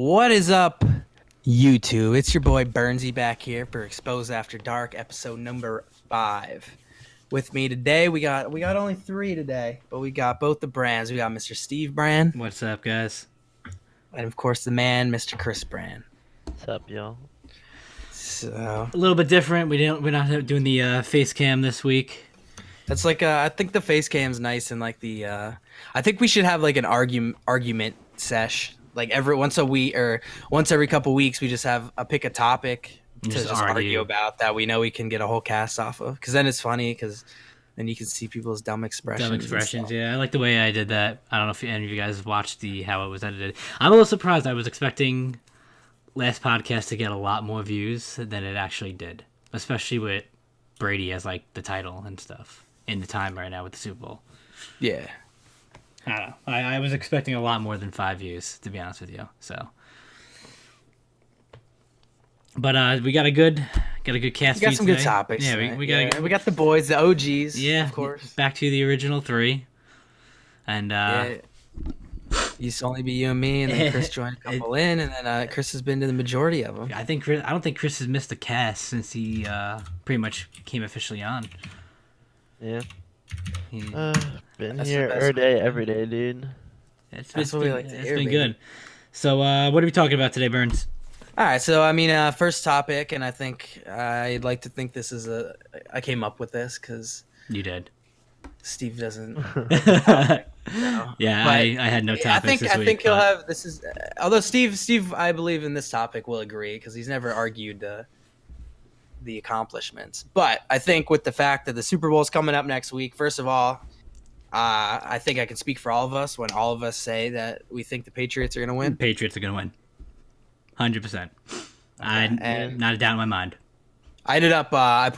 What is up, YouTube? It's your boy BurnZ back here for Exposed After Dark, episode number 5. With me today, we got only 3 today, but we got both the brands. We got Mr. Steve Brand. What's up, guys? And of course, the man, Mr. Chris Brand. What's up, y'all? So A little bit different. We're not doing the face cam this week. that's like I think the face cam's nice and like the I think we should have like an argument sesh. Like once every couple weeks, we just have pick a topic to just argue about that we know we can get a whole cast off of. Because then it's funny, because then you can see people's dumb expressions. Yeah. I like the way I did that. I don't know if any of you guys watched how it was edited. I'm a little surprised. I was expecting last podcast to get a lot more views than it actually did. Especially with Brady as like the title and stuff in the time right now with the Super Bowl. Yeah. I don't know. I was expecting a lot more than 5 views, to be honest with you. So, but we got a good cast. We got some today. good topics. Yeah, we got the boys, the OGs. Yeah, of course. Back to the original 3, and used to only be you and me, and then Chris joined a couple in, and then Chris has been to the majority of them. I don't think Chris has missed a cast since he pretty much came officially on. Yeah. Been here every day, dude. It's been good. So, what are we talking about today, Burns? All right, so I mean, first topic, and I think I'd like to think this is I came up with this because You did. Steve doesn't. Yeah, I had no topics this week. I think he'll have this is. Although Steve, I believe in this topic will agree because he's never argued the accomplishments. But I think with the fact that the Super Bowl is coming up next week, first of all, I think I can speak for all of us when all of us say that we think the Patriots are going to win. Patriots are going to win. 100%. Not a doubt in my mind. I ended up, I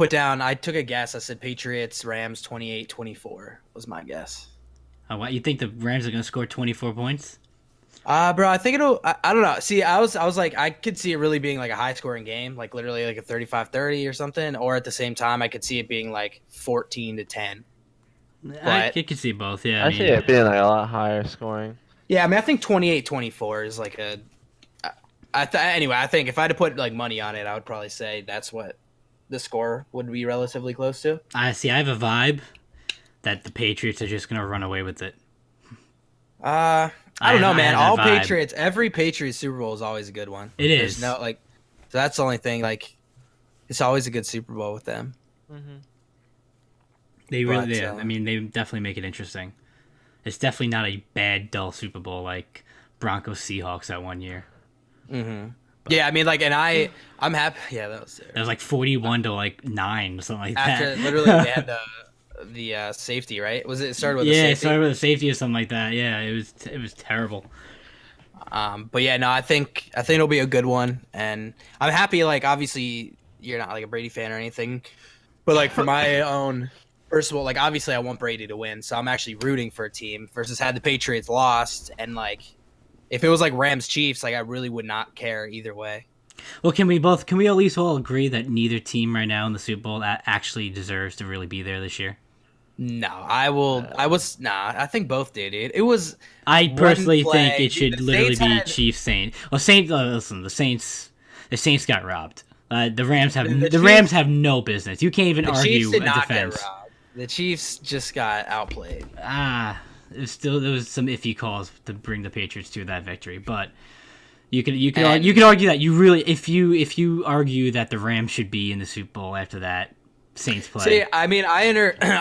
took a guess. I said Patriots, Rams 28-24 was my guess. What, you think the Rams are going to score 24 points? Bro, I think I don't know. See, I was like, I could see it really being like a high scoring game, like literally like a 35-30 or something. Or at the same time, I could see it being like 14-10. I could see both, yeah. I see it being like a lot higher scoring. Yeah, I mean, I think 28-24 is like a... anyway, I think if I had to put like money on it, I would probably say that's what the score would be relatively close to. I have a vibe that the Patriots are just going to run away with it. I don't know, man. All vibe. Patriots, every Patriots Super Bowl is always a good one. There's no so that's the only thing. Like, it's always a good Super Bowl with them. Mm-hmm. They really, I mean, they definitely make it interesting. It's definitely not a bad, dull Super Bowl like Broncos Seahawks that one year. Mm-hmm. Yeah, I mean, like, and I'm happy. Yeah, that was like 41-9 or something like that. After literally they had the safety, right? It started with a safety? It started with a safety or something like that. Yeah, it was terrible. But yeah, no, I think it'll be a good one, and I'm happy. Like, obviously, you're not like a Brady fan or anything, but like for my own. First of all, like, obviously I want Brady to win, so I'm actually rooting for a team versus had the Patriots lost, and like if it was like Rams Chiefs, like I really would not care either way. Well, can we at least all agree that neither team right now in the Super Bowl actually deserves to really be there this year? No, I think both did, dude. It was I personally think it should literally be Chiefs Saints. Well, listen, the Saints got robbed. The Rams have no business. You can't even argue a defense. Get robbed. The Chiefs just got outplayed. There was some iffy calls to bring the Patriots to that victory, but you could argue that if you argue that the Rams should be in the Super Bowl after that Saints play. See, I mean, I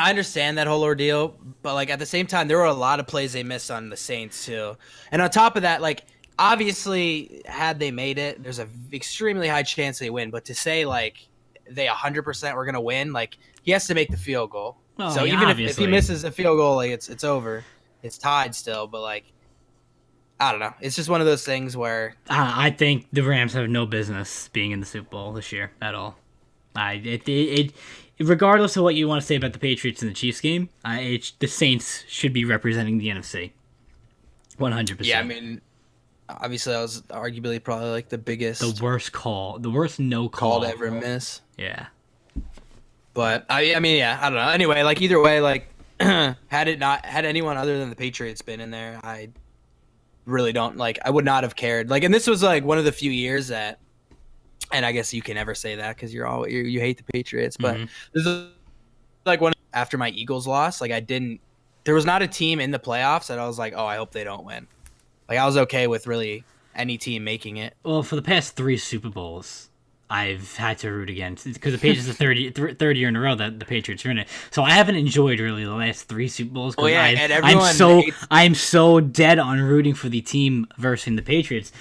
understand that whole ordeal, but like at the same time, there were a lot of plays they missed on the Saints too, and on top of that, like obviously had they made it, there's an extremely high chance they win. But to say like they 100% were gonna win, like he has to make the field goal. Well, so yeah, even if he misses a field goal, like it's over. It's tied still, but like I don't know. It's just one of those things where I think the Rams have no business being in the Super Bowl this year at all. Regardless of what you want to say about the Patriots and the Chiefs game, the Saints should be representing the NFC. 100%. Yeah, I mean, obviously that was arguably probably like the worst no call to ever miss. Yeah. But I mean, yeah, I don't know. Anyway, like either way, like had anyone other than the Patriots been in there, I really don't like. I would not have cared. Like, and this was like one of the few years that, and I guess you can never say that because you hate the Patriots, but this is like one after my Eagles loss. Like, there was not a team in the playoffs that I was like, oh, I hope they don't win. Like, I was okay with really any team making it. Well, for the past 3 Super Bowls, I've had to root against because the Patriots the third year in a row that the Patriots are in it. So I haven't enjoyed really the last 3 Super Bowls. Oh yeah, and I'm so dead on rooting for the team versus the Patriots.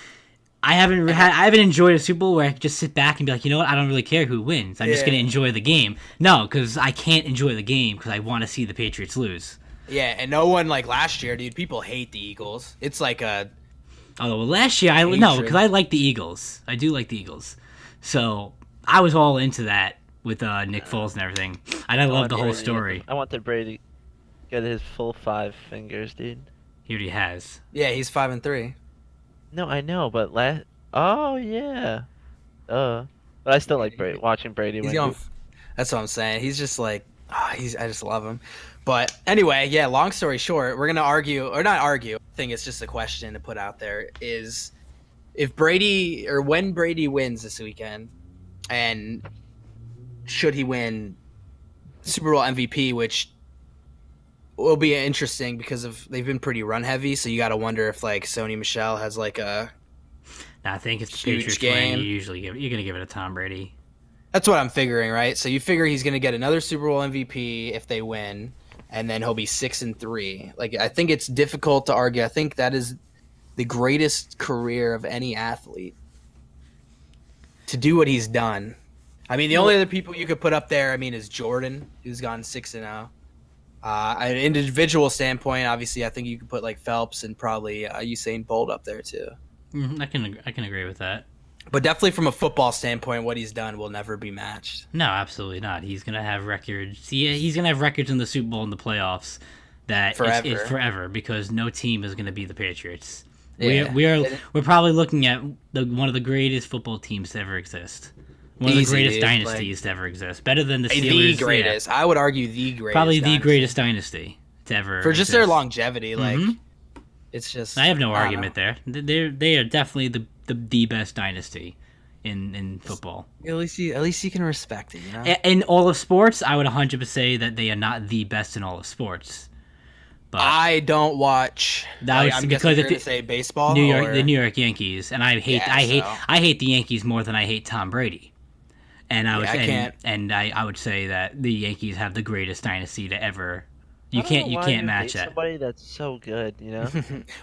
I haven't enjoyed a Super Bowl where I could just sit back and be like, you know what, I don't really care who wins. I'm just gonna enjoy the game. No, because I can't enjoy the game because I want to see the Patriots lose. Yeah, and no one like last year, dude. People hate the Eagles. It's like a. Oh well, last year because I like the Eagles. I do like the Eagles. So I was all into that with Nick Foles and everything. And I love the whole story. I wanted Brady to get his full 5 fingers, dude. He already has. Yeah, he's 5-3. No, I know, but oh yeah, but I still like watching Brady win. That's what I'm saying. He's just like, I just love him. But anyway, yeah. Long story short, we're gonna argue or not argue. I think it's just a question to put out there: is if Brady or when Brady wins this weekend, and should he win Super Bowl MVP, which will be interesting because they've been pretty run heavy. So you got to wonder if like Sony Michel has like a. I think if the Patriots win, you're gonna give it to Tom Brady. That's what I'm figuring, right? So you figure he's gonna get another Super Bowl MVP if they win, and then he'll be 6-3. Like I think it's difficult to argue. I think that is the greatest career of any athlete to do what he's done. I mean, the only other people you could put up there, I mean, is Jordan, who's gone 6-0. An individual standpoint, obviously, I think you could put like Phelps and probably Usain Bolt up there too. I can agree with that. But definitely from a football standpoint, what he's done will never be matched. No, absolutely not. He's gonna have records. He's gonna have records in the Super Bowl and the playoffs that forever because no team is gonna be the Patriots. Yeah. We're probably looking at one of the greatest football teams to ever exist. One of the greatest dynasties to ever exist. Better than the Steelers. The greatest. Yeah. I would argue the greatest. Probably the greatest dynasty to ever for just exist. Their longevity. Like it's just. I have no argument there. They are definitely the best dynasty in football. At least you can respect it. You know? In all of sports, I would 100% say that they are not the best in all of sports. But I don't watch. I'm because if you say baseball, the New York Yankees, and I hate the Yankees more than I hate Tom Brady. And I would say that the Yankees have the greatest dynasty to ever. You can't match that. Somebody that's so good, you know.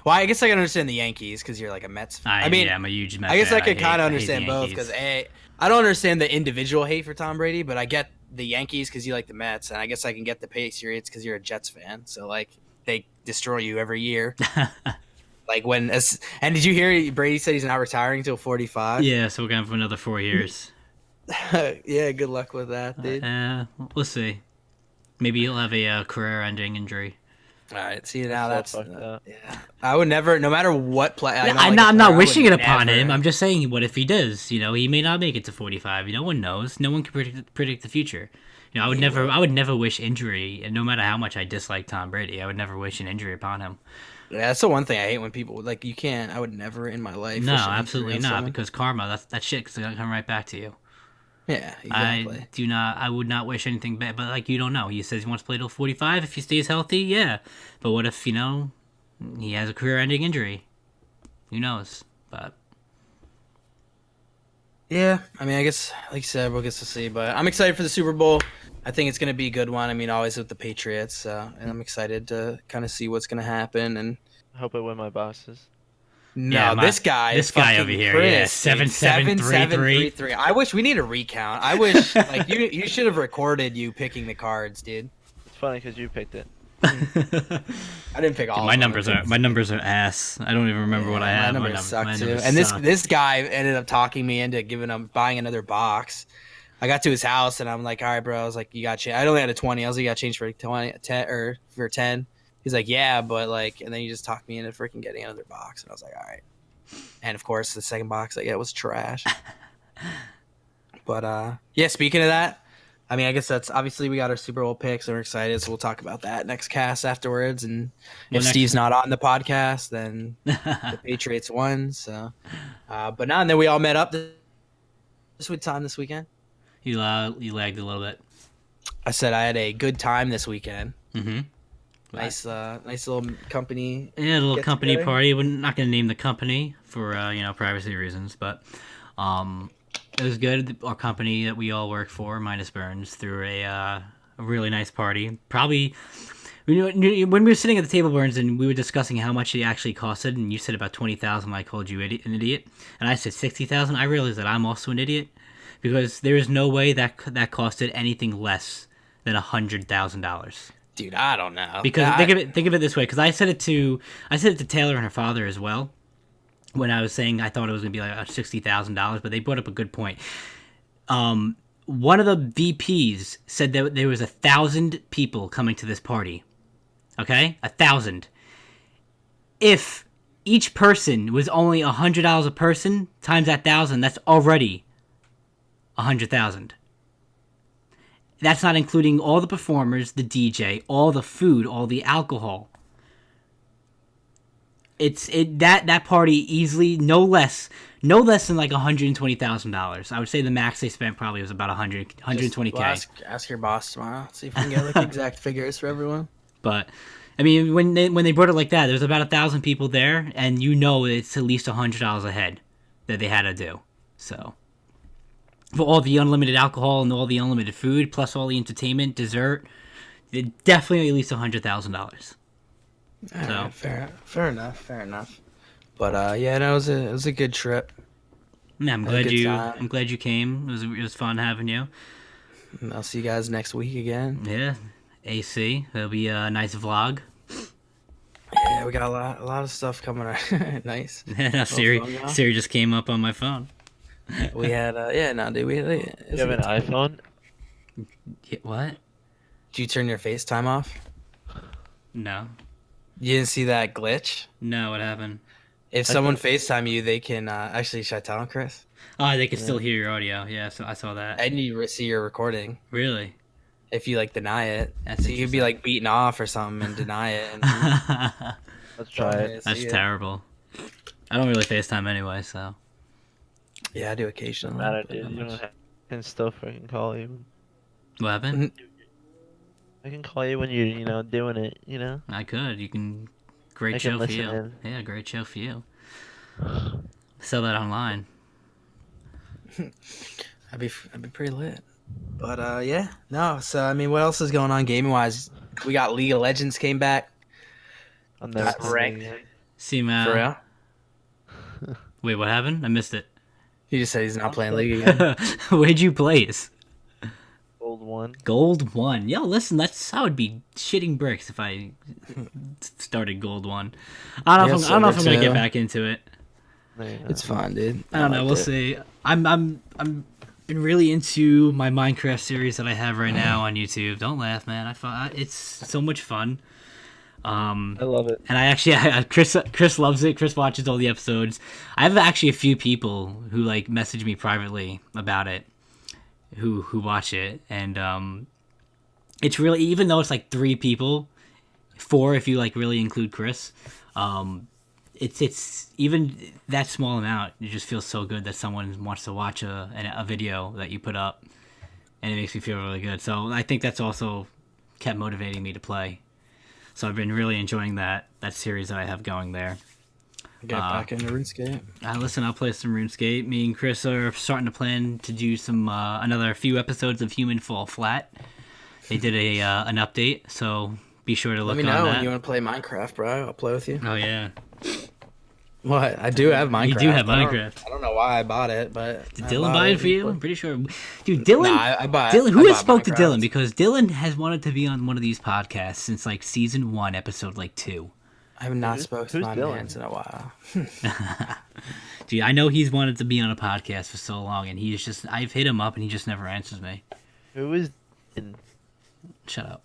Well, I guess I can understand the Yankees because you're like a Mets fan. I'm a huge Mets fan. I guess I could kind of understand both because I don't understand the individual hate for Tom Brady, but I get the Yankees because you like the Mets, and I guess I can get the Patriots because you're a Jets fan. So like they destroy you every year. Like and did you hear Brady said he's not retiring until 45? Yeah, so we're gonna have another 4 years. Yeah, good luck with that, dude. We'll see. Maybe he'll have a career-ending injury. All right, see now that's yeah. I would never, no matter what play. I'm not wishing it upon him. I'm just saying, what if he does? You know, he may not make it to 45. No one knows. No one can predict the future. You know, I would never wish injury, and no matter how much I dislike Tom Brady, I would never wish an injury upon him. Yeah, that's the one thing I hate when people like you can't. I would never in my life. No, absolutely not, because karma. That shit's gonna come right back to you. Yeah, exactly. I would not wish anything bad, but like you don't know. He says he wants to play till 45 if he stays healthy. Yeah, but what if he has a career-ending injury? Who knows? But yeah, I mean, I guess like you said, we'll get to see. But I'm excited for the Super Bowl. I think it's gonna be a good one. I mean, always with the Patriots, and I'm excited to kind of see what's gonna happen. And I hope I win my bosses. No, yeah, this guy over here, Chris, 7733. I wish we need a recount. I wish like you should have recorded you picking the cards, dude. It's funny because you picked it. I didn't pick all. My numbers are ass. I don't even remember what I had. My numbers suck too. And this guy ended up talking me into buying another box. I got to his house and I'm like, all right, bro. I was like, you got change. I only had a 20. I was like, you got change for 20, 10 or for 10. He's like, yeah, but like, and then he just talked me into freaking getting another box, and I was like, all right. And of course, the second box I got was trash. But yeah, speaking of that, I mean, I guess that's obviously we got our Super Bowl picks and we're excited, so we'll talk about that next cast afterwards. And if Steve's not on the podcast, then the Patriots won. So, but now and then we all met up this weekend. You lagged a little bit. I said I had a good time this weekend. Mm-hmm. Nice little company. Yeah, a little company together. party. We're not going to name the company for privacy reasons, but it was good. Our company that we all work for, minus BurnZ, threw a really nice party. Probably, when we were sitting at the table, BurnZ, and we were discussing how much it actually costed, and you said about 20,000. I called you an idiot, and I said 60,000. I realized that I'm also an idiot because there is no way that costed anything less than $100,000. Dude, I don't know. Because think of it this way. Because I said it to Taylor and her father as well. When I was saying I thought it was gonna be like $60,000, but they brought up a good point. One of the VPs said that there was 1,000 people coming to this party. Okay, 1,000. If each person was only $100 a person times that 1,000, that's already 100,000. That's not including all the performers, the DJ, all the food, all the alcohol. That party easily no less than like $120,000. I would say the max they spent probably was about 120K. Well, ask your boss tomorrow. See if we can get like exact figures for everyone. But I mean, when they brought it like that, there was about 1,000 people there, and it's at least $100 a head that they had to do. So. For all the unlimited alcohol and all the unlimited food, plus all the entertainment, dessert, definitely at least $100,000. So right, fair enough. But yeah, no, it was a good trip. Yeah, I'm glad you came. It was fun having you. I'll see you guys next week again. Yeah, AC. That'll be a nice vlog. Yeah, we got a lot of stuff coming out. Nice. Siri just came up on my phone. We had dude. We had, you have an iPhone? What? Did you turn your FaceTime off? No. You didn't see that glitch? No, what happened? If someone FaceTime you, they can actually. Should I tell them, Chris? Oh, they can still hear your audio. Yeah, so I saw that. And you see your recording. Really? If you deny it, so you could be beaten off or something and deny it. And let's try it. That's terrible. I don't really FaceTime anyway, so. Yeah, I do occasionally. Doesn't matter, dude. I can still freaking call you. What happened? I can call you when you're, doing it, I could. You can. Great show for you. Yeah, great show for you. Sell that online. I'd be pretty lit. But yeah, no. So I mean, what else is going on gaming wise? We got League of Legends came back. Got ranked. See, man. For real? Wait, what happened? I missed it. He just said he's not playing League again. Where'd you place? Gold 1. Gold 1. Yo, listen, I would be shitting bricks if I started Gold 1. I don't know if I'm gonna get back into it. It's fun, dude. I don't know. We'll see. I'm been really into my Minecraft series that I have right now on YouTube. Don't laugh, man. It's so much fun. I love it. And Chris loves it. Chris watches all the episodes. I have actually a few people who message me privately about it, who watch it, and it's really, even though it's 3 people, 4 if you really include Chris, it's even that small amount. It just feels so good that someone wants to watch a video that you put up, and it makes me feel really good. So I think that's also kept motivating me to play. So I've been really enjoying that series that I have going there. Get back into RuneScape. Listen, I'll play some RuneScape. Me and Chris are starting to plan to do some another few episodes of Human Fall Flat. They did an update, so be sure to look on that. Let me know when you want to play Minecraft, bro. I'll play with you. Oh yeah. What? I do have Minecraft. You do have Minecraft. I don't know why I bought it, but did Dylan buy it for you? I'm pretty sure. Dude, Dylan. Nah, I bought. Dylan, who has spoke Minecraft to Dylan? Because Dylan has wanted to be on one of these podcasts since season 1, episode 2. I have not spoken to my man in a while. Dude, I know he's wanted to be on a podcast for so long, and I've hit him up, and he just never answers me. Who is? Shut up.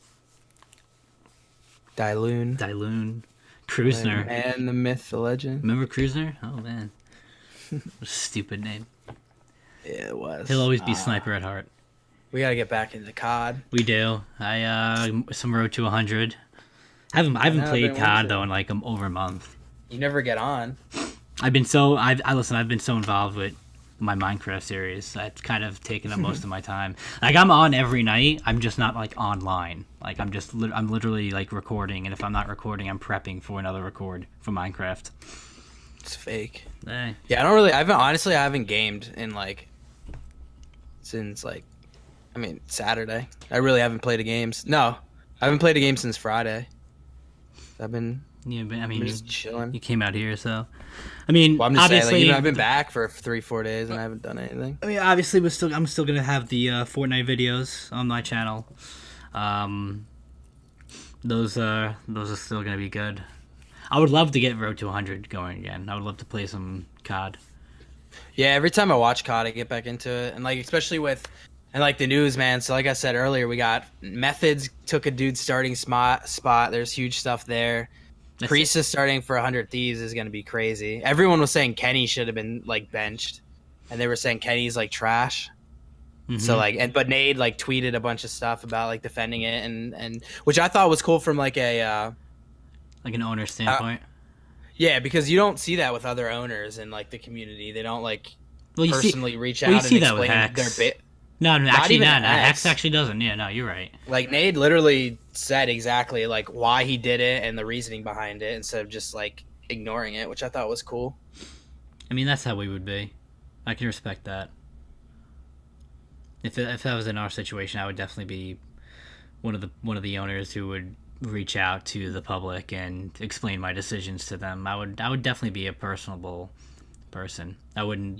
Dyloon. Kruzner. And the myth, the legend. Remember Kruzner? Oh, man. What a stupid name. Yeah, it was. He'll always be Sniper at heart. We gotta get back into COD. We do. Some road to 100. I haven't played COD though in like over a month. You never get on. I've been so involved with my Minecraft series. That's kind of taken up most of my time. Like I'm on every night. I'm just not like online. Like I'm literally like recording, and if I'm not recording, I'm prepping for another record for Minecraft. It's fake. Hey. Yeah, I haven't gamed in like since like Saturday. I really haven't played a game. No, I haven't played a game since Friday. I've been just chilling. You came out here, so I'm just obviously saying, I've been back for 3-4 days and I haven't done anything. Obviously, I'm still gonna have the Fortnite videos on my channel. Those are still gonna be good. I would love to get Road to 100 going again. I would love to play some COD. Yeah, every time I watch COD, I get back into it, and like especially with. And like the news, man. So like I said earlier, we got methodz took a dude's starting spot. There's huge stuff there. Priest is starting for 100 Thieves is gonna be crazy. Everyone was saying Kenny should have been like benched, and they were saying Kenny's like trash. Mm-hmm. So like, but Nade like tweeted a bunch of stuff about like defending it, and which I thought was cool from like a like an owner standpoint. Yeah, because you don't see that with other owners in like the community. They don't like personally reach out and explain their bit. No, actually not. Hecz actually doesn't. Yeah, no, you're right. Like, Nade literally said exactly, like, why he did it and the reasoning behind it instead of just, like, ignoring it, which I thought was cool. That's how we would be. I can respect that. If that was in our situation, I would definitely be one of the owners who would reach out to the public and explain my decisions to them. I would definitely be a personable person. I wouldn't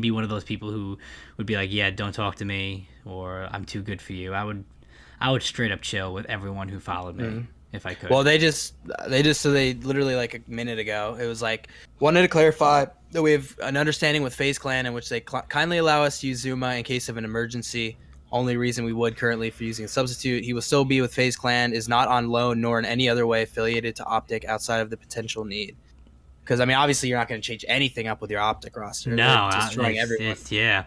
be one of those people who would be like, yeah, don't talk to me, or I'm too good for you. I would straight up chill with everyone who followed me if I could. Well, they literally like a minute ago, it was like, wanted to clarify that we have an understanding with FaZe Clan in which they kindly allow us to use Zuma in case of an emergency. Only reason we would currently for using a substitute. He will still be with FaZe Clan, is not on loan nor in any other way affiliated to OpTic outside of the potential need. Because, obviously you're not going to change anything up with your OpTic roster. No, destroying everyone. Yeah.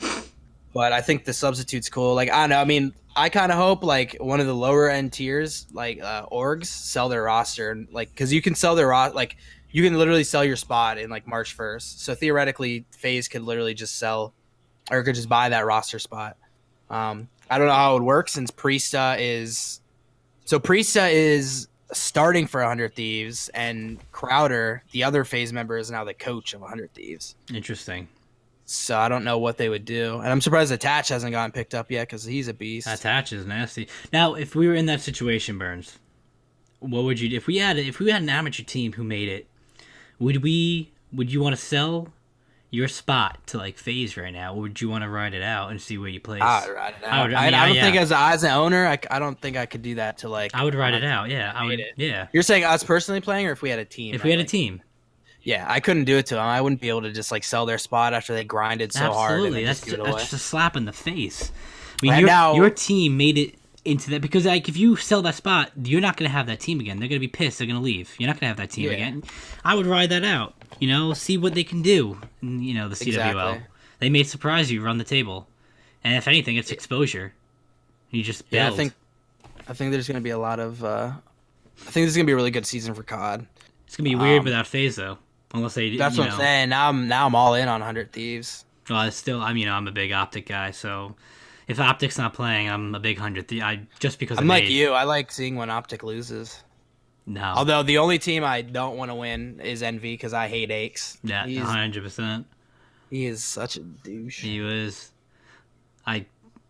But I think the substitute's cool. Like, I don't know. I kind of hope, like, one of the lower-end tiers, like, orgs, sell their roster. Like, because you can sell their roster. Like, you can literally sell your spot in, like, March 1st. So, theoretically, FaZe could literally just sell or could just buy that roster spot. I don't know how it would work since Priesta is... So, Priesta is... starting for 100 Thieves, and Crowder, the other FaZe member, is now the coach of 100 Thieves. Interesting. So I don't know what they would do, and I'm surprised Attach hasn't gotten picked up yet because he's a beast. Attach is nasty. Now, if we were in that situation, BurnZ, what would you do if we had an amateur team who made it? Would you want to sell your spot to like FaZe right now, or would you want to ride it out and see where you place? I would ride it out. I don't think as an owner, I don't think I could do that to like. I would ride it out. Yeah, I would. Yeah. You're saying us personally playing, or if we had a team? If we had a team. Yeah, I couldn't do it to them. I wouldn't be able to just like sell their spot after they grinded so hard. Absolutely, that's just a slap in the face. Your team made it into that because like if you sell that spot, you're not gonna have that team again. They're gonna be pissed. They're gonna leave. You're not gonna have that team again. I would ride that out. See what they can do. The CWL. Exactly. They may surprise you, run the table, and if anything, it's exposure. You just build. Yeah, I think there's gonna be a lot of. I think this is gonna be a really good season for COD. It's gonna be weird without FaZe though, unless they. That's what I'm saying. Now I'm all in on 100 Thieves. Well, it's still I'm a big OpTic guy, so if OpTic's not playing, I'm a big 100 just because I'm like you. I like seeing when OpTic loses. No. Although the only team I don't want to win is Envy because I hate hecz. Yeah, 100%. He is such a douche. He was.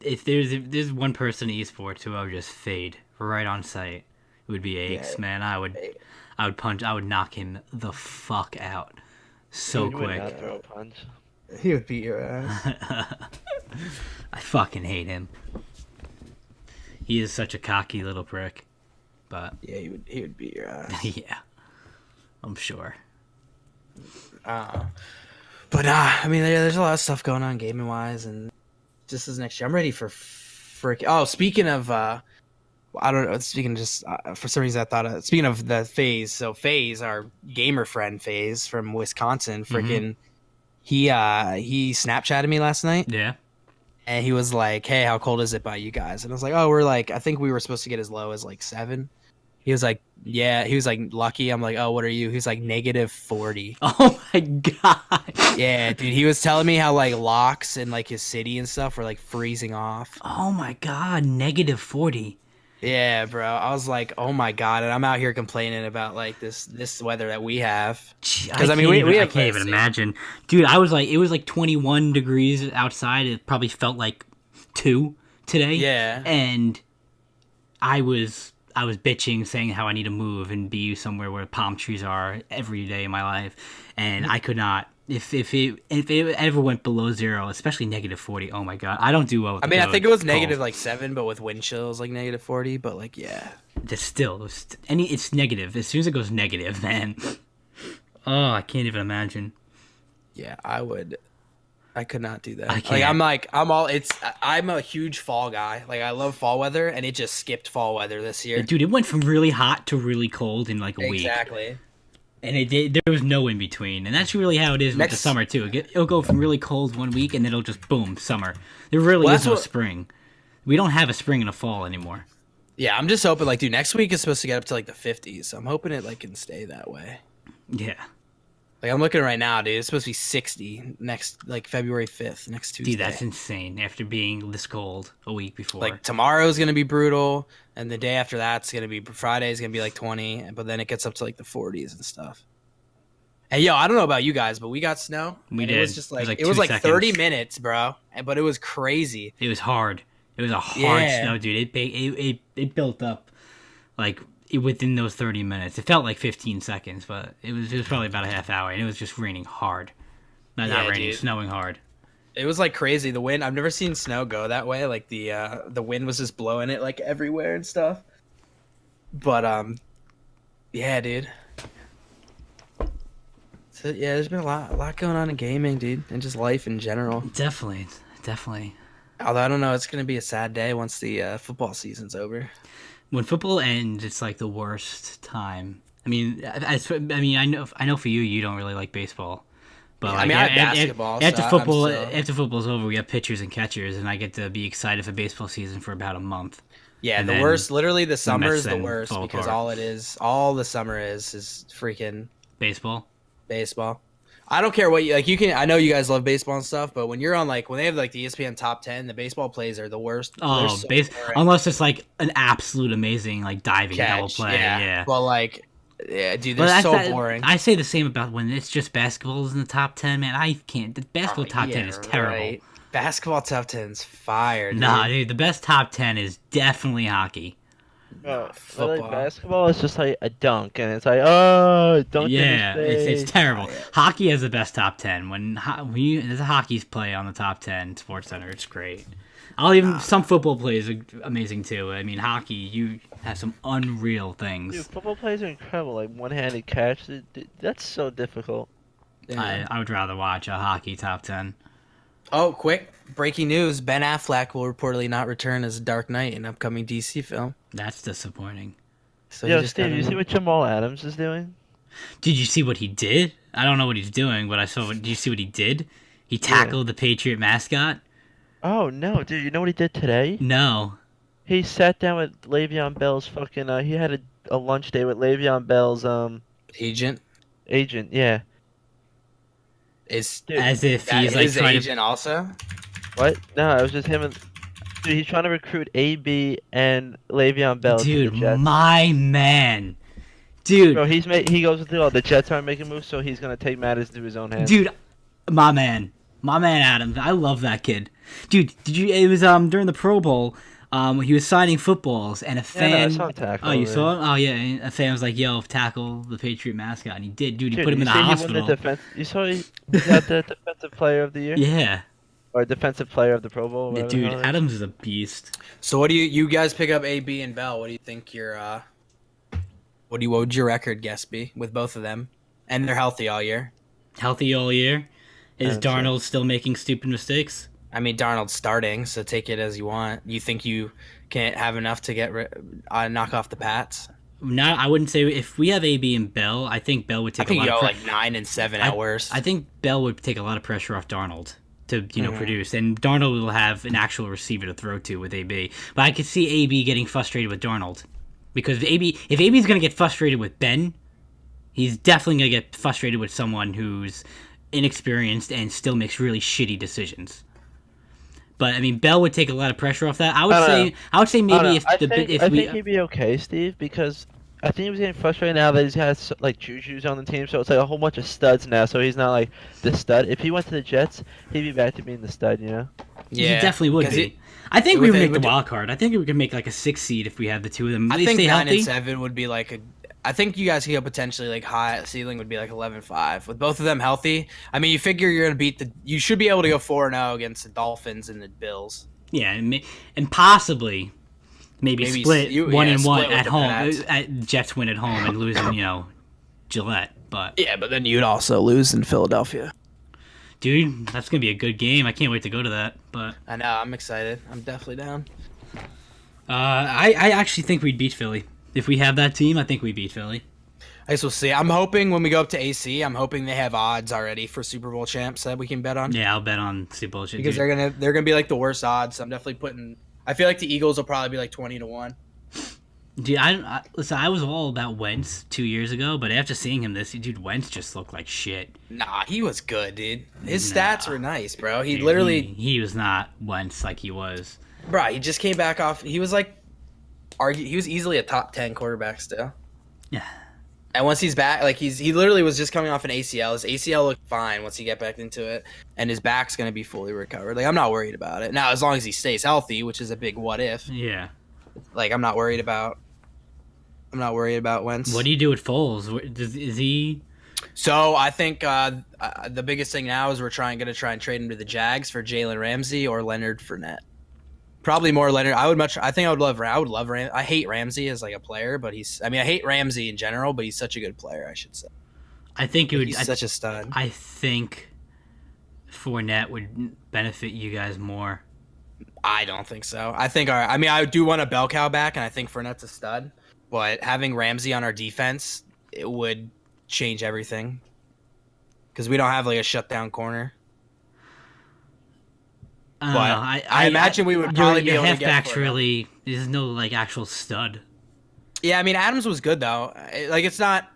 If there's one person in eSports who I would just fade right on sight, it would be hecz. Man, I would knock him the fuck out so quick. Would not throw a punch. He would beat your ass. I fucking hate him. He is such a cocky little prick. But yeah, he would beat your ass. Yeah, I'm sure. But there's a lot of stuff going on gaming wise, and just as next year, I'm ready for freaking. Oh, speaking of, I don't know. Speaking of just for some reason, I thought speaking of the FaZe. So FaZe, our gamer friend FaZe from Wisconsin, freaking, he Snapchatted me last night. Yeah. and he was like, "Hey, how cold is it by you guys?" And I was like, "Oh, we're like, I think we were supposed to get as low as like 7." He was like, "Yeah." He was like, "Lucky." I'm like, "Oh, what are you?" He was like, -40. Oh my god. Yeah, dude. He was telling me how like locks and like his city and stuff were like freezing off. Oh my god, -40. Yeah, bro. I was like, "Oh my god!" And I'm out here complaining about like this weather that we have. Because I mean, we I have can't even imagine, dude. I was like, it was like 21 degrees outside. It probably felt like 2 today. Yeah. And I was bitching, saying how I need to move and be somewhere where palm trees are every day of my life, and I could not. If it ever went below 0, especially -40, oh my god, I don't do well with I mean, I think it was cold. negative like 7, but with wind chills like -40. But like, yeah, It's still it's negative. As soon as it goes negative, man. Oh, I can't even imagine. yeah, I could not do that. I can't. I'm a huge fall guy. Like I love fall weather, and it just skipped fall weather this year. Dude, it went from really hot to really cold in like a week. Exactly. And there was no in between, and that's really how it is with the summer too. It'll go from really cold one week, and then it'll just boom, summer. There really is no spring. We don't have a spring and a fall anymore. Yeah, I'm just hoping like, dude, next week is supposed to get up to like the 50s. So I'm hoping it like can stay that way. Yeah, Like I'm looking right now, dude. It's supposed to be 60 next like February 5th, next Tuesday. dude, that's insane. After being this cold a week before, Like tomorrow's gonna be brutal, and the day after that's gonna be Friday's gonna be like 20, but then it gets up to like the 40s and stuff. And yo, I don't know about you guys, but we got snow. We and did. It was just like It was like 2 30 seconds. minutes, bro. But it was crazy. It was hard. It was a hard Yeah. snow, dude. It built up like within those 30 minutes. It felt like 15 seconds, but it was probably about a half hour, and it was just raining hard. Not Yeah, raining, dude. snowing hard. It was like crazy. The wind. I've never seen snow go that way. Like the wind was just blowing it like everywhere and stuff. But yeah, dude. So yeah, there's been a lot going on in gaming, dude, and just life in general. Definitely. Although I don't know, it's gonna be a sad day once the football season's over. When football ends, it's like the worst time. I mean, I know for you, you don't really like baseball, but Yeah, like, I mean, I have basketball. after so football, I'm still... after football's over, we have pitchers and catchers, and I get to be excited for baseball season for about a month. Yeah, And the then worst. Literally, the summer Mets is the then worst fall because apart. all the summer is freaking Baseball. baseball. I don't care what you like. You can. I know you guys love baseball and stuff, but when you're on like when they have like the ESPN top 10, the baseball plays are the worst. They're Oh, so boring. unless it's like an absolute amazing like diving double Catch, play. Yeah. Well, like, yeah, dude, But they're so that's- boring. I say the same about when it's just basketballs in the top 10, man. I can't. The basketball top 10 is terrible. Right. Basketball top 10's fire. Dude. Nah, dude, the best top 10 is definitely hockey. I football. like basketball. It's just like a dunk, and it's like, oh, dunk. Yeah, in his it's face. terrible. Hockey has the best top 10. When there's a hockey's play on the top 10 Sports Center, it's great. Some football plays are amazing too. I mean, hockey, you have some unreal things. Dude, football plays are incredible. Like one-handed catch, that's so difficult. Yeah. I would rather watch a hockey top 10. Oh, quick breaking news: Ben Affleck will reportedly not return as Dark Knight in upcoming DC film. That's disappointing. So Yo, he just Steve, you see what Jamal Adams is doing? Did you see what he did? I don't know what he's doing, but did you see what he did? He tackled the Patriot mascot? Oh no, dude! You know what he did today? No. He sat down with Le'Veon Bell's fucking. He had a lunch date with Le'Veon Bell's agent agent. Yeah. is Dude, As if that he's like his trying agent also. What? No, it was just him and. Dude, he's trying to recruit AB and Le'Veon Bell to. to the Dude, Jets. my man. Dude, Bro, he goes with the Jets aren't making moves, so he's gonna take matters into his own hands. dude, my man Adams. I love that kid. Dude, did you? It was during the Pro Bowl. He was signing footballs, and a fan. I saw him tackle Oh, you over saw him? Oh yeah, and a fan was like, "Yo, tackle the Patriot mascot," and he did. Dude, he Dude, put him in the you see hospital. He won the you saw he got the defensive player of the year Yeah, or defensive player of the Pro Bowl. yeah, whatever dude, the hell it is. Adams is a beast. So what do you guys pick up AB and Bell? What do you think your what would your record guess be with both of them? And they're healthy all year. Healthy all year. Is That's right. Darnold still making stupid mistakes? I mean, Darnold's starting, so take it as you want. You think you can't have enough to get knock off the Pats? Not, I wouldn't say if we have AB and Bell. I think Bell would I take think a you lot go of like 9 and 7 at worst. I think Bell would take a lot of pressure off Darnold. to produce, and Darnold will have an actual receiver to throw to with AB. But I could see AB getting frustrated with Darnold, because if AB's going to get frustrated with Ben, he's definitely going to get frustrated with someone who's inexperienced and still makes really shitty decisions. But I mean, Bell would take a lot of pressure off that. I would say maybe I think he'd be okay, Steve, because I think he was getting frustrated now that he's got like Juju's on the team, so it's like a whole bunch of studs now. So he's not like the stud. If he went to the Jets, he'd be back to being the stud, you know? Yeah, he definitely would be. I think we would make the wild card. I think we could make like a 6 seed if we had the two of them. I think 9 and 7 would be like a. I think you guys could go potentially like high ceiling would be like 11-5 with both of them healthy. I mean, you figure you're gonna beat the. You should be able to go 4-0 against the Dolphins and the Bills. Yeah, and possibly maybe split 1-1 at home. Jets win at home and lose in Gillette, but yeah, but then you'd also lose in Philadelphia. Dude, that's gonna be a good game. I can't wait to go to that. But I know, I'm excited. I'm definitely down. I actually think we'd beat Philly. If we have that team, I think we beat Philly. I guess we'll see. I'm hoping when we go up to AC, I'm hoping they have odds already for Super Bowl champs that we can bet on. Yeah, I'll bet on Super Bowl champs. Because they're gonna be like the worst odds. So I'm definitely putting. I feel like the Eagles will probably be like 20-1. Dude, listen. I was all about Wentz 2 years ago, but after seeing him Wentz just looked like shit. He was good, dude. His stats were nice, bro. He was not Wentz like he was. Bro, he just came back off. He was like. He was easily a top 10 quarterback still. Yeah. And once he's back, like he literally was just coming off an ACL. His ACL looked fine once he get back into it, and his back's gonna be fully recovered. Like I'm not worried about it now, as long as he stays healthy, which is a big what if. Yeah. Like I'm not worried about Wentz. What do you do with Foles? Is he? So I think the biggest thing now is we're gonna try and trade him to the Jags for Jalen Ramsey or Leonard Fournette. Probably more Leonard. I would love Ramsey. I hate Ramsey as like a player, but I hate Ramsey in general, but he's such a good player, I should say. I think he's such a stud. I think Fournette would benefit you guys more. I don't think so. I think I do want a bell cow back, and I think Fournette's a stud, but having Ramsey on our defense, it would change everything. Because we don't have like a shutdown corner. I imagine we would probably be able to get halfbacks really. There's no like actual stud. Yeah, I mean Adams was good though. Like it's not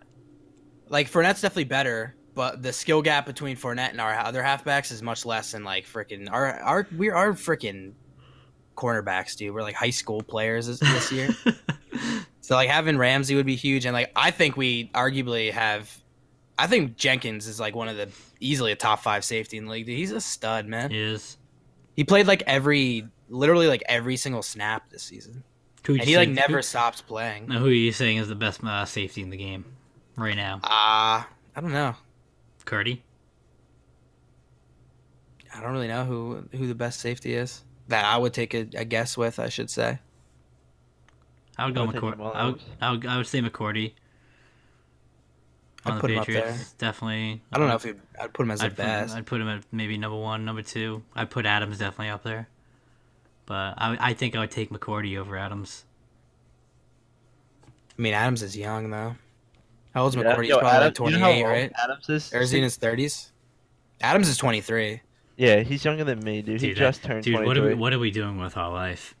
like Fournette's definitely better, but the skill gap between Fournette and our other halfbacks is much less than like freaking our freaking cornerbacks, dude. We're like high school players this year. So like having Ramsey would be huge, and like I think we arguably have. I think Jenkins is like one of the easily a top 5 safety in the league. Dude, he's a stud, man. He is. He played like literally every single snap this season. And he like never stops playing. Now, who are you saying is the best safety in the game right now? I don't know. Curdy? I don't really know who the best safety is. That I would take a guess with, I should say. I would go McCourty. I would say McCourty. I'd put him up there. Definitely. I don't know if I'd put him as the best. I'd put him at maybe number 1, number 2. I'd put Adams definitely up there. But I think I would take McCourty over Adams. I mean, Adams is young, though. How old's McCourty? He's probably like 28, right? Adams is? Or is he in his 30s? Adams is 23. Yeah, he's younger than me, dude. He just turned 23. What are we doing with our life?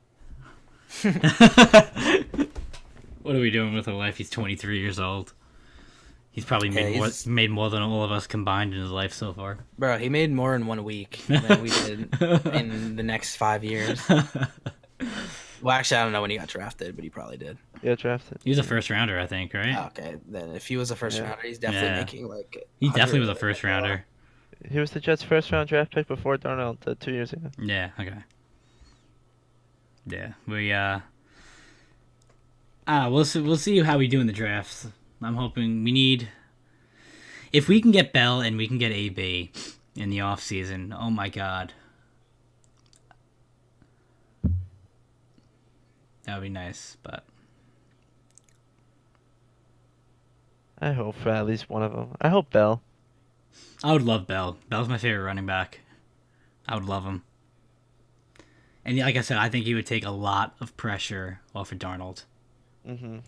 What are we doing with our life? He's 23 years old. He's probably made more than all of us combined in his life so far. Bro, he made more in 1 week than we did in the next 5 years. Well, actually, I don't know when he got drafted, but he probably did. He got drafted. He was a first rounder, I think, right? Okay, then if he was a first rounder, he's definitely making like. He definitely was a first rounder. He was the Jets' first round draft pick before Darnold 2 years ago. Yeah. Okay. Yeah, we'll see how we do in the drafts. I'm hoping if we can get Bell and we can get AB in the off season. Oh my god, that would be nice. But I hope for at least one of them. I hope Bell. I would love Bell. Bell's my favorite running back. I would love him. And like I said, I think he would take a lot of pressure off of Darnold. Mm-hmm.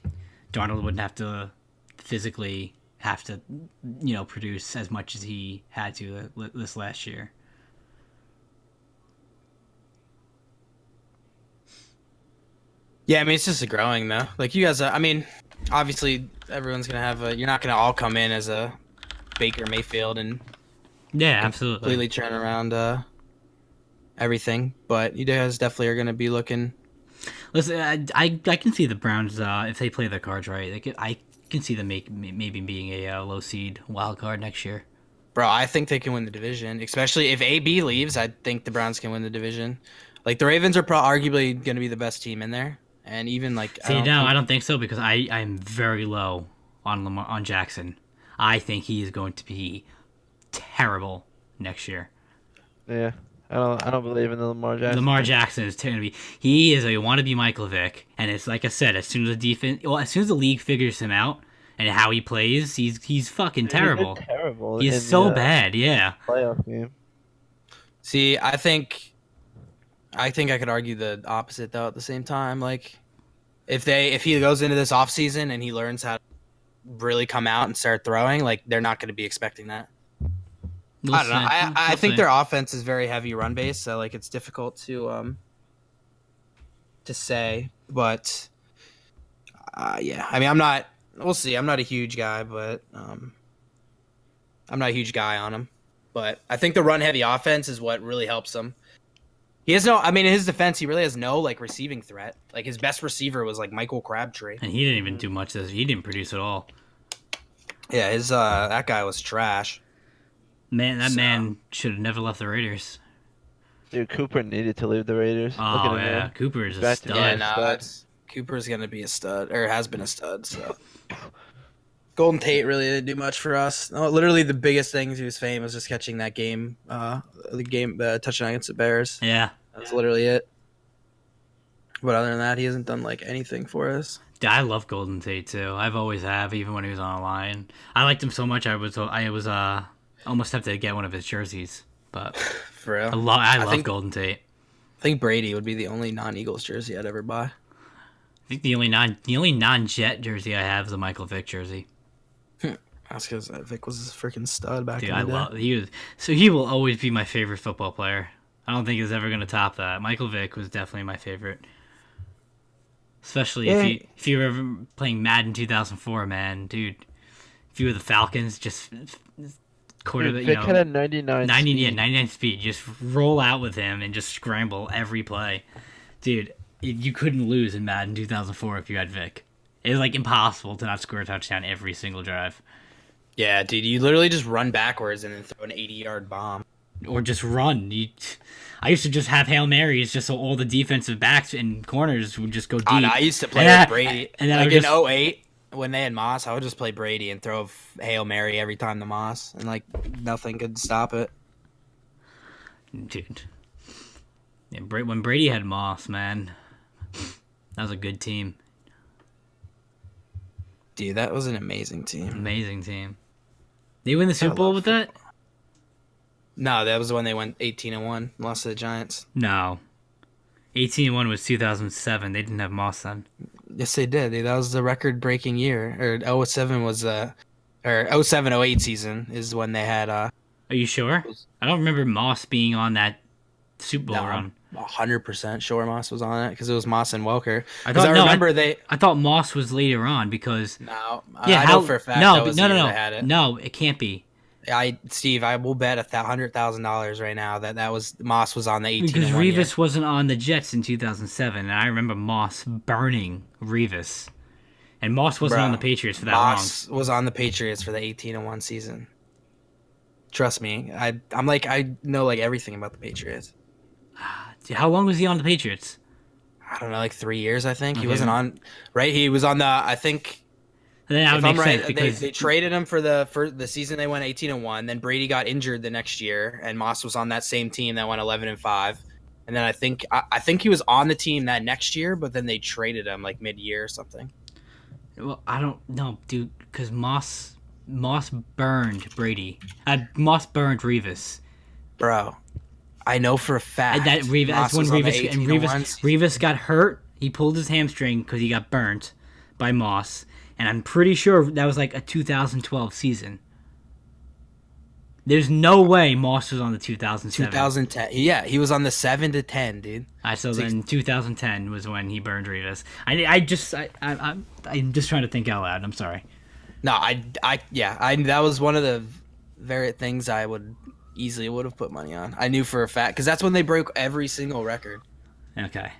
Darnold wouldn't have to physically produce as much as he had to this last year. Yeah, I mean it's just growing though. Like you guys, I mean, obviously everyone's gonna have a. You're not gonna all come in as a Baker Mayfield and Yeah, absolutely. completely turn around everything, but you guys definitely are gonna be looking. Listen, I can see the Browns if they play their cards right. I can see them maybe being a low seed wild card next year. Bro, I think they can win the division, especially if AB leaves. I think the Browns can win the division. Like the Ravens are arguably going to be the best team in there, and even like I don't think so because I'm very low on Jackson. I think he is going to be terrible next year. Yeah. I don't believe in the Lamar Jackson. Lamar Jackson is going to be. He is a wannabe Michael Vick, and it's like I said. As soon as the league figures him out and how he plays, he's fucking terrible. He's terrible. He's so bad. Yeah. Playoff game. See, I think I could argue the opposite though. At the same time, like if he goes into this offseason and he learns how to really come out and start throwing, like they're not going to be expecting that. I don't know. I think their offense is very heavy run based, so like it's difficult to say. But yeah, I mean, I'm not. We'll see. I'm not a huge guy, but I'm not a huge guy on him. But I think the run heavy offense is what really helps him. He has no. I mean, in his defense, he really has no like receiving threat. Like his best receiver was like Michael Crabtree, and he didn't even do much. He didn't produce at all. Yeah, his that guy was trash. Man, that man should have never left the Raiders. Dude, Cooper needed to leave the Raiders. Oh, yeah. Cooper is a stud. Yeah, no, Cooper's going to be a stud, or has been a stud, so. Golden Tate really didn't do much for us. No, literally the biggest thing to his fame was just catching that game, the touchdown against the Bears. Yeah. That's literally it. But other than that, he hasn't done, like, anything for us. I love Golden Tate, too. I've always have, even when he was on a line. I liked him so much, I was almost have to get one of his jerseys, but for real, I love Golden Tate. I think Brady would be the only non-Eagles jersey I'd ever buy. I think the only non-Jet jersey I have is a Michael Vick jersey. That's because Vick was a freaking stud back Dude, in the day. He will always be my favorite football player. I don't think he's ever going to top that. Michael Vick was definitely my favorite. Especially if you were ever playing Madden 2004, man, dude. If you were the Falcons, just Vick had a 99 speed. speed. Yeah, 99 speed. Just roll out with him and just scramble every play. Dude, you couldn't lose in Madden 2004 if you had Vick. It was like impossible to not score a touchdown every single drive. Yeah, dude, you literally just run backwards and then throw an 80-yard bomb. Or just run. I used to just have Hail Marys just so all the defensive backs and corners would just go deep. Oh, no, I used to play with Brady. And then like in 2008, when they had Moss, I would just play Brady and throw Hail Mary every time to Moss, and like nothing could stop it. Dude, yeah, when Brady had Moss, man, that was a good team. Dude, that was an amazing team. Amazing team. They win the Super Bowl with that? No, that was when they went 18-1, lost to the Giants. No, 18-1 was 2007. They didn't have Moss then. Yes, they did. That was the record-breaking year. Or 07 was or 07-08 season is when they had. Are you sure? I don't remember Moss being on that Super Bowl run. 100% sure Moss was on it because it was Moss and Welker. I thought Moss was later on because. No, yeah, I know for a fact. No, no, it can't be. Steve, I will bet $100,000 right now that was Moss was on the 18. Because Revis wasn't on the Jets in 2007, and I remember Moss burning Revis, and Moss wasn't on the Patriots for that long. Moss was on the Patriots for the 18-1 season. Trust me, I know like everything about the Patriots. How long was he on the Patriots? I don't know, like 3 years. I think he wasn't on. Right, he was on the. I think. Then that would make sense because they traded him for the season they went 18-1. Then Brady got injured the next year, and Moss was on that same team that went 11-5. And then I think he was on the team that next year, but then they traded him like mid-year or something. Well, I don't know, dude, because Moss burned Brady. Moss burned Revis. Bro, I know for a fact that's when Revis got hurt. He pulled his hamstring because he got burnt by Moss. And I'm pretty sure that was like a 2012 season. There's no way Moss was on the 2007. 2010. Yeah, he was on the 7 to 10, dude. So then 2010 was when he burned Rivas. I'm just trying to think out loud. I'm sorry. No, that was one of the very things I would have put money on. I knew for a fact because that's when they broke every single record. Okay.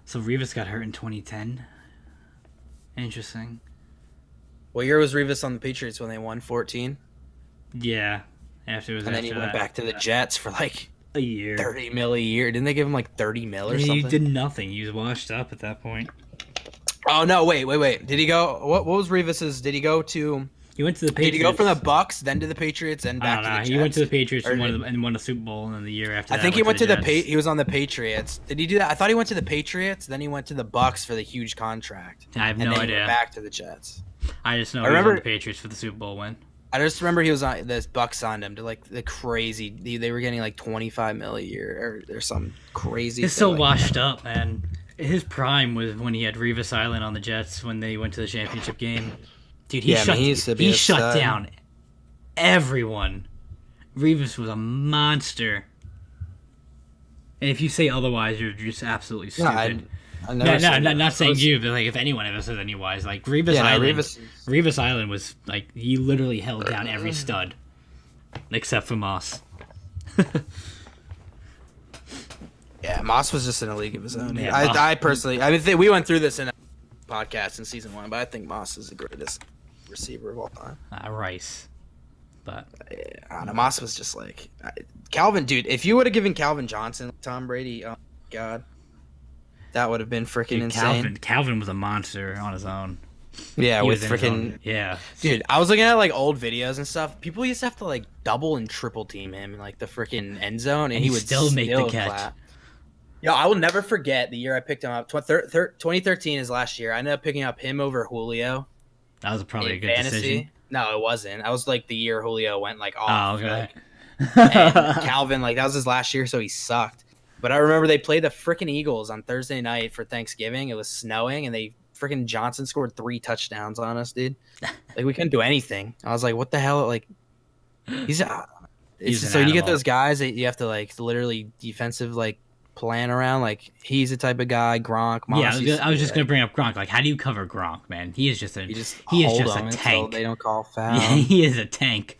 So Rivas got hurt in 2010. Interesting. What year was Rivas on the Patriots when they won 14? Yeah. And then he went back to the Jets for like a year. 30 mil a year. Didn't they give him like 30 mil or he something? He did nothing. He was washed up at that point. Oh no! Wait. Did he go? What was Rivas's? Did he go to? He went to the Patriots. Did he go from the Bucks, then to the Patriots, then back to the Jets? He went to the Patriots and won a Super Bowl, and then the year after that, I think he went to the Jets. He was on the Patriots. Did he do that? I thought he went to the Patriots, then he went to the Bucks for the huge contract. I have no and then idea. He went back to the Jets. I just know he was on the Patriots for the Super Bowl win. I just remember he was on this Bucks signed him to like the crazy. They were getting like 25 mil a year or some crazy. It's so washed up, man. His prime was when he had Revis Island on the Jets when they went to the championship game. Dude, he shut down everyone. Revis was a monster. And if you say otherwise, you're just absolutely stupid. Not saying you, but like if anyone ever says otherwise, like Revis Island was like he literally held down every stud, except for Moss. Yeah, Moss was just in a league of his own. Yeah, I personally, we went through this in a podcast in season 1, but I think Moss is the greatest receiver of all time. Rice, but I don't know, Moss was just like Calvin, dude. If you would have given Calvin Johnson Tom Brady, oh my god, that would have been freaking insane. Calvin was a monster on his own. Yeah, with freaking dude. I was looking at like old videos and stuff. People used to have to like double and triple team him in like the freaking end zone, and he would still make the catch. Clap. Yo, I will never forget the year I picked him up. 2013 is last year. I ended up picking up him over Julio. That was probably a good decision. No, it wasn't. I was like the year Julio went like Oh, off. okay. And Calvin, like that was his last year, so he sucked. But I remember they played the freaking Eagles on Thursday night for Thanksgiving. It was snowing, and they freaking Johnson scored 3 touchdowns on us, dude. Like we couldn't do anything. I was like, what the hell? Like he's so you get those guys that you have to like literally defensive like plan around. Like he's the type of guy. Gronk. I was just gonna bring up Gronk. Like, how do you cover Gronk, man? He is just a tank. They don't call foul. Yeah, he is a tank.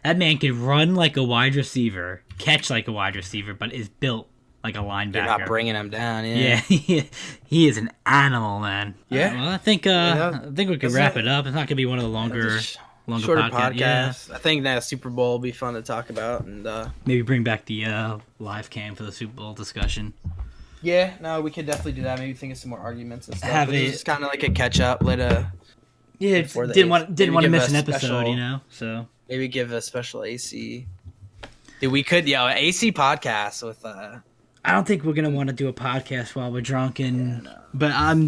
That man can run like a wide receiver, catch like a wide receiver, but is built like a linebacker. You're not bringing him down. Yeah, he is an animal, man. Yeah. Well, I think we can wrap it up. It's not gonna be one of the longer podcasts. Yeah. I think that Super Bowl will be fun to talk about, and maybe bring back the live cam for the Super Bowl discussion. Yeah, no, we could definitely do that. Maybe think of some more arguments and stuff. It's kind of like a catch up. Didn't want to miss an episode, you know. So maybe give a special AC. Dude, we could, AC podcast with. I don't think we're gonna want to do a podcast while we're drunk, but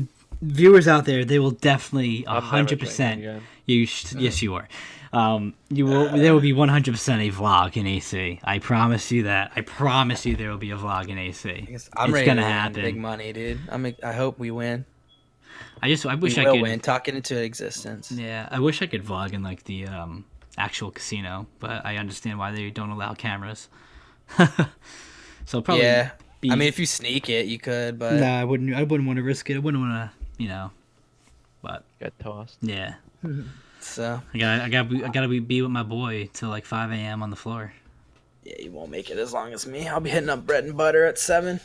viewers out there, they will definitely 100%. Yes, you are. There will be 100% a vlog in AC. I promise you that. I promise you there will be a vlog in AC. It's ready to win big money, dude. I hope we win. I wish I could win. Talk it into existence. Yeah, I wish I could vlog in like the actual casino, but I understand why they don't allow cameras. So probably. Yeah. I mean, if you sneak it, you could, but nah, I wouldn't want to risk it. I wouldn't want to, but get tossed. Yeah. So I gotta be with my boy till like 5 a.m. on the floor. Yeah, you won't make it as long as me. I'll be hitting up bread and butter at 7.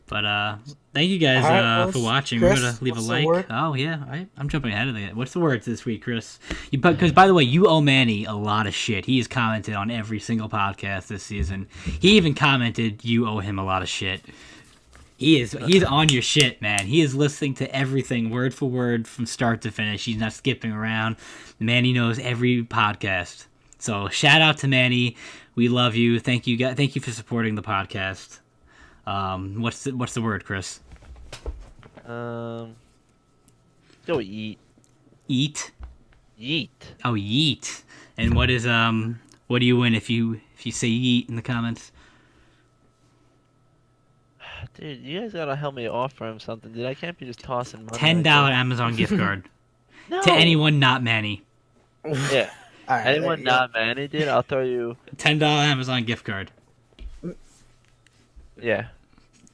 But thank you guys for watching. Chris, Remember to leave a like. Oh yeah, I'm jumping ahead of it. What's the word this week, Chris? Because by the way, you owe Manny a lot of shit. He has commented on every single podcast this season. He even commented you owe him a lot of shit. He's on your shit, man. He is listening to everything word for word from start to finish. He's not skipping around. Manny knows every podcast. So shout out to Manny. We love you. Thank you for supporting the podcast. What's the word, Chris? Go eat. Eat? Yeet. Oh, yeet. And what do you win if you say yeet in the comments? Dude, you guys gotta help me offer him something, dude. I can't be just tossing money. $10 Amazon gift card. No. To anyone not Manny. Yeah. All right, Anyone not Manny, dude, I'll throw you. $10 Amazon gift card. Yeah.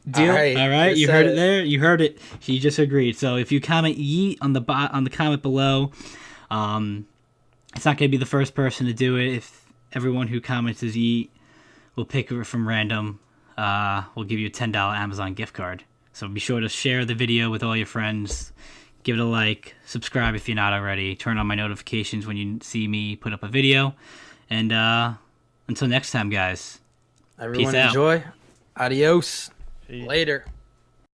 Deal. All right. just You said heard it there. You heard it. He just agreed. So if you comment yeet on the comment below, it's not gonna be the first person to do it. If everyone who comments is yeet, we'll pick it from random. We'll give you a $10 Amazon gift card. So be sure to share the video with all your friends. Give it a like. Subscribe if you're not already. Turn on my notifications when you see me put up a video. And until next time, guys. Everyone Peace out. enjoy. Adios. Peace. Later.